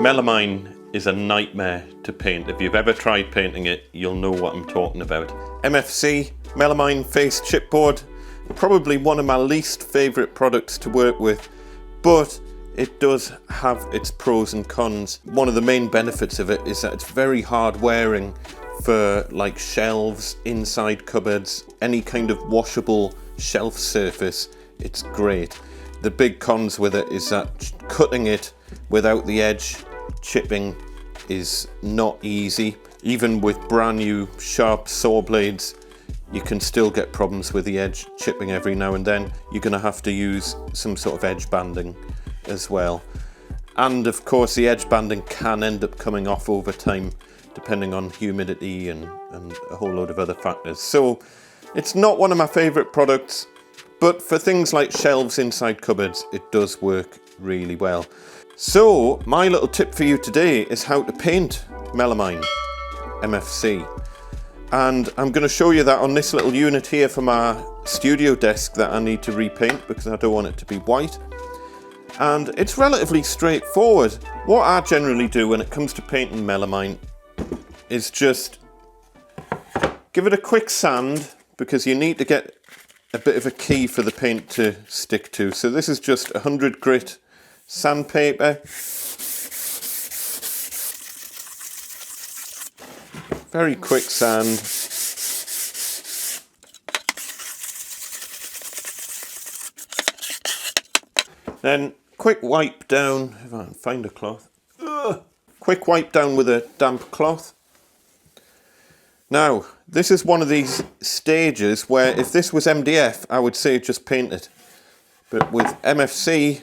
Melamine is a nightmare to paint. If you've ever tried painting it, you'll know what I'm talking about. MFC, Melamine Face Chipboard, probably one of my least favourite products to work with, but it does have its pros and cons. One of the main benefits of it is that it's very hard wearing for like shelves, inside cupboards, any kind of washable shelf surface. It's great. The big cons with it is that cutting it without the edge chipping is not easy. Even with brand new sharp saw blades, you can still get problems with the edge chipping every now and then. You're going to have to use some sort of edge banding as well. And of course the edge banding can end up coming off over time depending on humidity and a whole load of other factors. So it's not one of my favourite products, but for things like shelves inside cupboards, it does work really well. So my little tip for you today is how to paint Melamine MFC. And I'm going to show you that on this little unit here for my studio desk that I need to repaint because I don't want it to be white. And it's relatively straightforward. What I generally do when it comes to painting Melamine is just give it a quick sand, because you need to get a bit of a key for the paint to stick to. So this is just 100 grit sandpaper. Very quick sand. Then quick wipe down, if I can find a cloth. Quick wipe down with a damp cloth. Now, this is one of these stages where if this was MDF, I would say just paint it. But with MFC,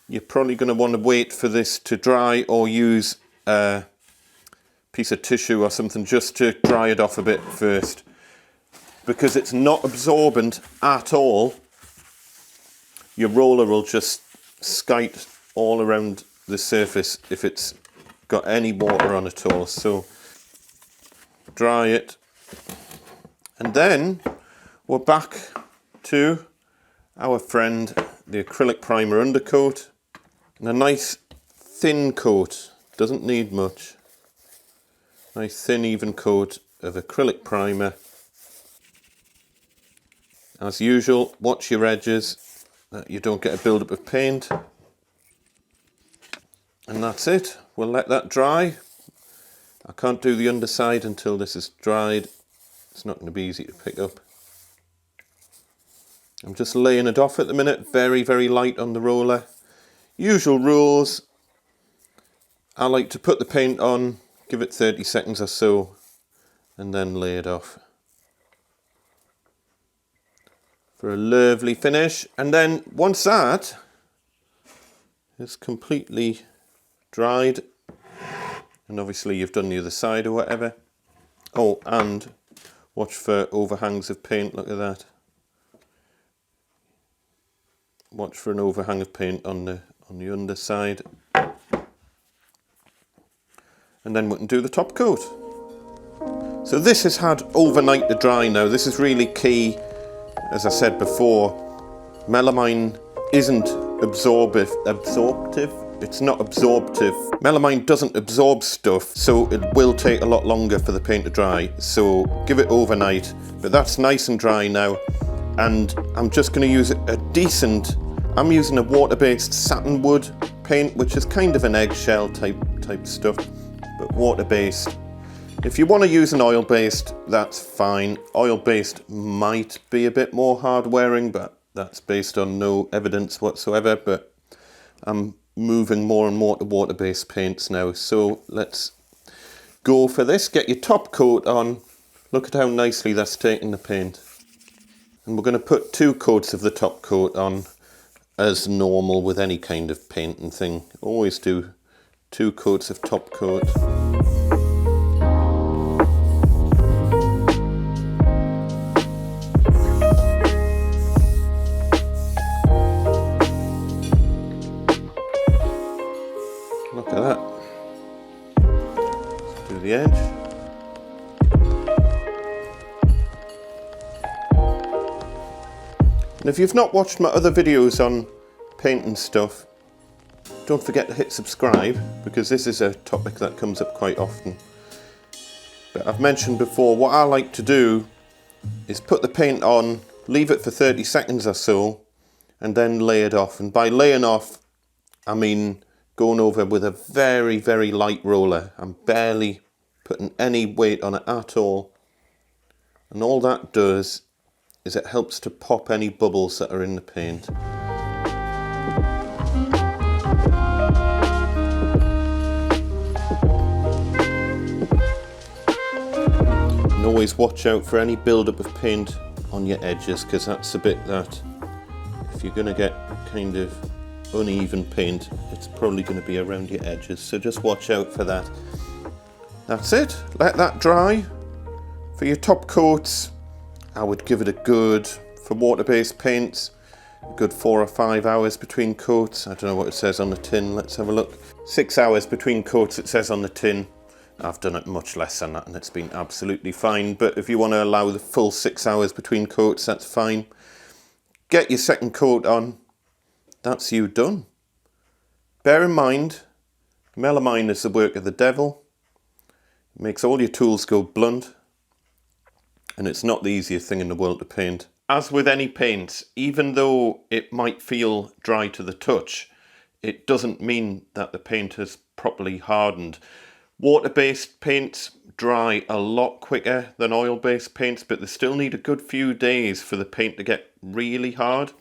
you're probably going to want to wait for this to dry or use a piece of tissue or something just to dry it off a bit first. Because it's not absorbent at all, your roller will just skite all around the surface if it's got any water on it at all. So dry it, and then we're back to our friend the acrylic primer undercoat, and a nice thin coat, doesn't need much, nice thin even coat of acrylic primer. As usual, watch your edges that you don't get a build-up of paint, and that's it. We'll let that dry. I can't do the underside until this is dried. It's not going to be easy to pick up. I'm just laying it off at the minute, very, very light on the roller. Usual rules. I like to put the paint on, give it 30 seconds or so, and then lay it off for a lovely finish. And then once that is completely dried, and obviously you've done the other side or whatever. Oh, and watch for overhangs of paint, look at that. Watch for an overhang of paint on the underside. And then we can do the top coat. So this has had overnight to dry now. This is really key. As I said before, melamine isn't absorptive. It's not absorptive. Melamine doesn't absorb stuff, so it will take a lot longer for the paint to dry. So give it overnight. But that's nice and dry now. And I'm just going to use I'm using a water-based satin wood paint, which is kind of an eggshell type stuff, but water-based. If you want to use an oil-based, that's fine. Oil-based might be a bit more hard-wearing, but that's based on no evidence whatsoever. But I'm moving more and more to water-based paints now. So let's go for this. Get your top coat on. Look at how nicely that's taking the paint. And we're going to put 2 coats of the top coat on as normal with any kind of paint and thing. Always do 2 coats of top coat. Look at that. Let's do the edge. And if you've not watched my other videos on paint and stuff, don't forget to hit subscribe, because this is a topic that comes up quite often. But I've mentioned before, what I like to do is put the paint on, leave it for 30 seconds or so, and then lay it off. And by laying off, I mean going over with a very, very light roller. I'm barely putting any weight on it at all. And all that does is it helps to pop any bubbles that are in the paint. And always watch out for any build-up of paint on your edges, because that's the bit that, if you're going to get kind of uneven paint, it's probably going to be around your edges, so just watch out for that. That's it, let that dry. For your top coats, I would give it a good, for water-based paints, a good 4 or 5 hours between coats. I don't know what it says on the tin, let's have a look. 6 hours between coats it says on the tin. I've done it much less than that and it's been absolutely fine, but if you want to allow the full 6 hours between coats, that's fine. Get your second coat on, that's you done. Bear in mind, melamine is the work of the devil. It makes all your tools go blunt, and it's not the easiest thing in the world to paint. As with any paints, even though it might feel dry to the touch, it doesn't mean that the paint has properly hardened. Water-based paints dry a lot quicker than oil-based paints, but they still need a good few days for the paint to get really hard.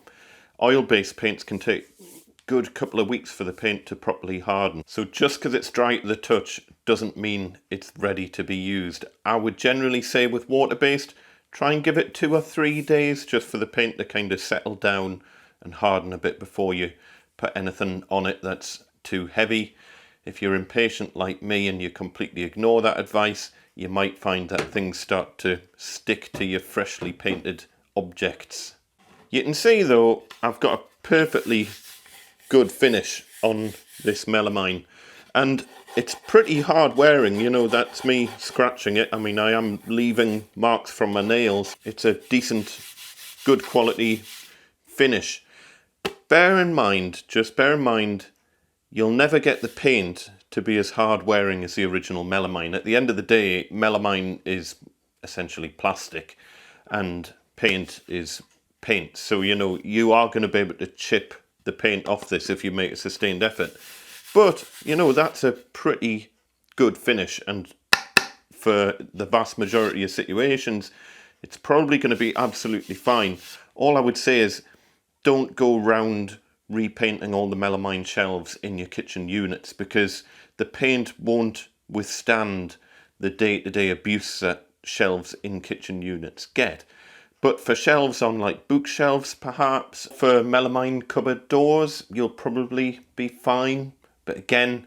Oil-based paints can take a good couple of weeks for the paint to properly harden. So just because it's dry to the touch doesn't mean it's ready to be used. I would generally say with water-based, try and give it 2 or 3 days just for the paint to kind of settle down and harden a bit before you put anything on it that's too heavy. If you're impatient like me and you completely ignore that advice, you might find that things start to stick to your freshly painted objects. You can see though, I've got a perfectly good finish on this melamine, and it's pretty hard wearing, you know, that's me scratching it. I mean, I am leaving marks from my nails. It's a decent, good quality finish. Bear in mind, just bear in mind, you'll never get the paint to be as hard wearing as the original melamine. At the end of the day, melamine is essentially plastic and paint is paint. So, you know, you are going to be able to chip the paint off this if you make a sustained effort. But, you know, that's a pretty good finish, and for the vast majority of situations, it's probably going to be absolutely fine. All I would say is don't go round repainting all the melamine shelves in your kitchen units, because the paint won't withstand the day-to-day abuse that shelves in kitchen units get. But for shelves on like bookshelves, perhaps, for melamine cupboard doors, you'll probably be fine. But again,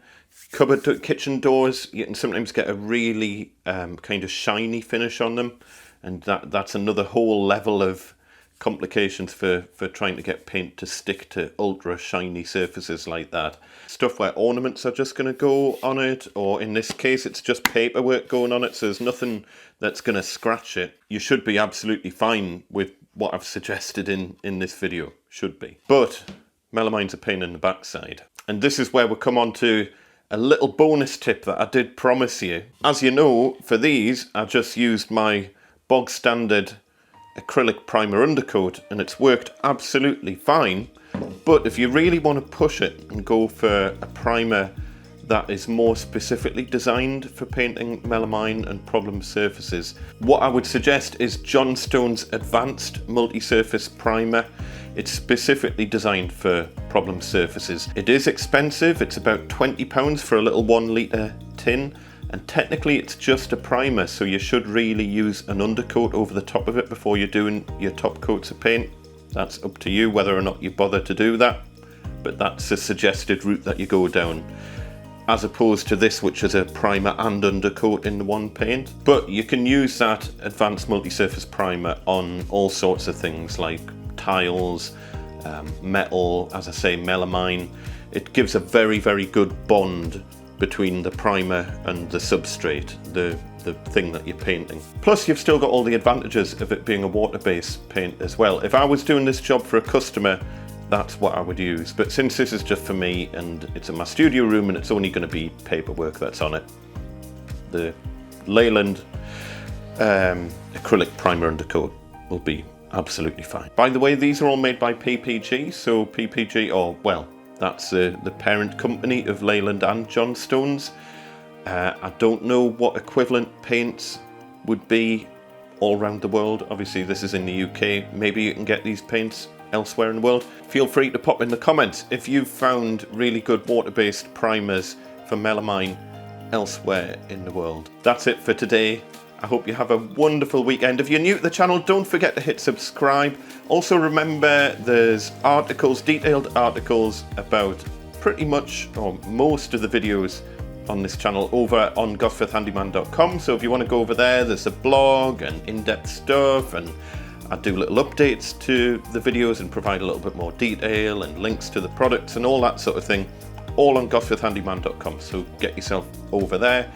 kitchen doors, you can sometimes get a really kind of shiny finish on them, and that's another whole level of complications for trying to get paint to stick to ultra shiny surfaces like that. Stuff where ornaments are just going to go on it, or in this case it's just paperwork going on it, so there's nothing that's going to scratch it. You should be absolutely fine with what I've suggested in this video, should be. But melamine's a pain in the backside. And this is where we come on to a little bonus tip that I did promise you. As you know, for these I just used my bog standard acrylic primer undercoat and it's worked absolutely fine. But if you really want to push it and go for a primer that is more specifically designed for painting melamine and problem surfaces, what I would suggest is Johnstone's Advanced Multi-Surface Primer. It's specifically designed for problem surfaces. It is expensive, it's about £20 for a little 1 litre tin, and technically it's just a primer, so you should really use an undercoat over the top of it before you're doing your top coats of paint. That's up to you whether or not you bother to do that, but that's a suggested route that you go down, as opposed to this, which is a primer and undercoat in the one paint. But you can use that Advanced Multi-Surface Primer on all sorts of things like tiles, metal, as I say, melamine. It gives a very, very good bond between the primer and the substrate. The the thing that you're painting. Plus you've still got all the advantages of it being a water-based paint as well. If I was doing this job for a customer, that's what I would use. But since this is just for me and it's in my studio room and it's only going to be paperwork that's on it, the Leyland acrylic primer undercoat will be absolutely fine. By the way, these are all made by PPG, so PPG, oh well, that's the parent company of Leyland and Johnstone's. I don't know what equivalent paints would be all around the world. Obviously this is in the UK, maybe you can get these paints elsewhere in the world. Feel free to pop in the comments if you've found really good water-based primers for melamine elsewhere in the world. That's it for today. I hope you have a wonderful weekend. If you're new to the channel, don't forget to hit subscribe. Also remember, there's articles, detailed articles about pretty much, or most of the videos on this channel over on gosforthhandyman.com. So if you want to go over there, there's a blog and in-depth stuff, and I do little updates to the videos and provide a little bit more detail and links to the products and all that sort of thing, all on gosforthhandyman.com. So get yourself over there.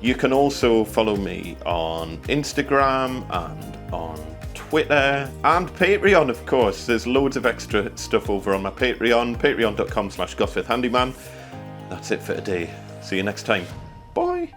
You can also follow me on Instagram and on Twitter and Patreon, of course. There's loads of extra stuff over on my Patreon, patreon.com/gosforthhandyman. That's it for today. See you next time. Bye.